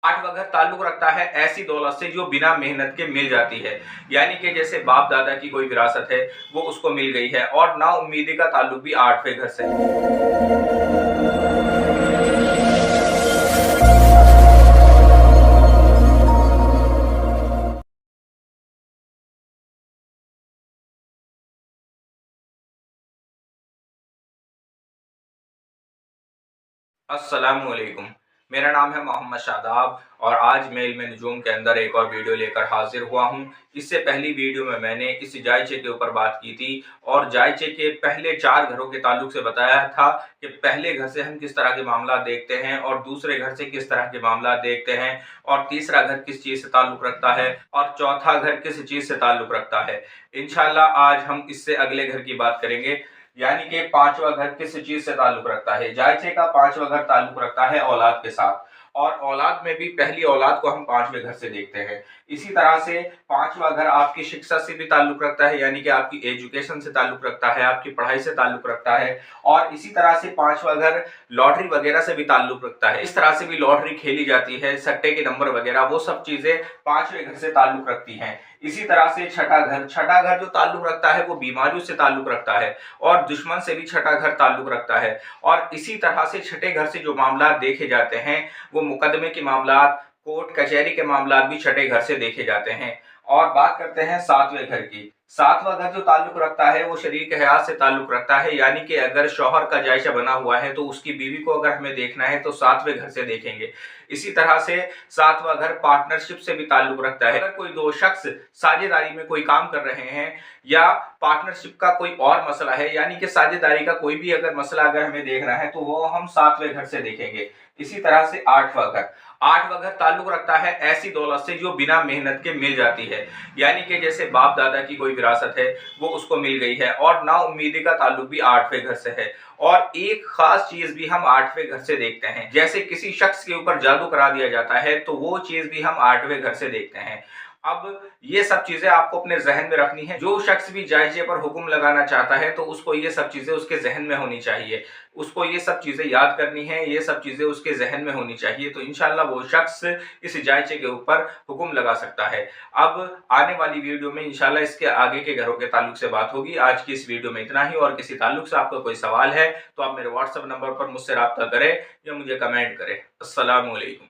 आठवां घर ताल्लुक रखता है ऐसी दौलत से जो बिना मेहनत के मिल जाती है, यानी कि जैसे बाप दादा की कोई विरासत है वो उसको मिल गई है। और ना उम्मीदी का ताल्लुक भी आठवें घर से है। अस्सलामुअलैकुम। मेरा नाम है मोहम्मद शादाब और आज मैं इल्म नजूम के अंदर एक और वीडियो लेकर हाजिर हुआ हूं। इससे पहली वीडियो में मैंने इस जायचे के ऊपर बात की थी और जायचे के पहले 4 घरों के ताल्लुक से बताया था कि पहले घर से हम किस तरह के मामला देखते हैं और दूसरे घर से किस तरह के मामला देखते हैं और तीसरा घर किस चीज़ से ताल्लुक रखता है और चौथा घर किस चीज़ से ताल्लुक रखता है। इंशाल्लाह आज हम इससे अगले घर की बात करेंगे, यानी कि पांचवा घर किस चीज से ताल्लुक रखता है। जायचे का पांचवा घर ताल्लुक रखता है औलाद के साथ और औलाद में भी पहली औलाद को हम पांचवें घर से देखते हैं। इसी तरह से पांचवा घर आपकी शिक्षा से भी ताल्लुक रखता है, यानी कि आपकी एजुकेशन से ताल्लुक रखता है, आपकी पढ़ाई से ताल्लुक रखता है। और इसी तरह से पांचवा घर लॉटरी वगैरह से भी ताल्लुक रखता है। इस तरह से भी लॉटरी खेली जाती है, सट्टे के नंबर वगैरह, वो सब चीजें पांचवें घर से ताल्लुक रखती हैं। इसी तरह से छठा घर जो ताल्लुक रखता है वो बीमारियों से ताल्लुक रखता है और दुश्मन से भी छठा घर ताल्लुक रखता है। और इसी तरह से छठे घर से जो मामला देखे जाते हैं वो मुकदमे के मामला, कोर्ट कचहरी के मामला भी छठे घर से देखे जाते हैं। और बात करते हैं सातवें घर की। सातवां घर जो ताल्लुक रखता है वो शरीक हयात से ताल्लुक रखता है, यानी कि अगर शौहर का जायशा बना हुआ है तो उसकी बीवी को अगर हमें देखना है तो सातवें घर से देखेंगे। इसी तरह से सातवां घर पार्टनरशिप से भी ताल्लुक रखता है। अगर कोई दो शख्स साझेदारी में कोई काम कर रहे हैं या पार्टनरशिप का कोई और मसला है, यानी कि साझेदारी का कोई भी अगर मसला अगर हमें देखना है तो वो हम सातवें घर से देखेंगे। इसी तरह से आठवां घर ताल्लुक रखता है ऐसी दौलत से जो बिना मेहनत के मिल जाती है, यानी कि जैसे बाप दादा की कोई विरासत है वो उसको मिल गई है। और ना उम्मीदी का ताल्लुक भी आठवें घर से है। और एक खास चीज भी हम आठवें घर से देखते हैं, जैसे किसी शख्स के ऊपर जादू करा दिया जाता है तो वो चीज भी हम आठवें घर से देखते हैं। अब ये सब चीजें आपको अपने जहन में रखनी है। जो शख्स भी जायजे पर हुक्म लगाना चाहता है तो उसको ये सब चीजें उसके जहन में होनी चाहिए, उसको ये सब चीजें याद करनी है, ये सब चीजें उसके जहन में होनी चाहिए, तो इंशाल्लाह वो शख्स इस जायचे के ऊपर हुक्म लगा सकता है। अब आने वाली वीडियो में इंशाल्लाह इसके आगे के घरों के ताल्लुक से बात होगी। आज की इस वीडियो में इतना ही। और किसी ताल्लुक से आपका कोई सवाल है तो आप मेरे व्हाट्सएप नंबर पर मुझसे रब्ता करें या मुझे कमेंट करें। अस्सलाम वालेकुम।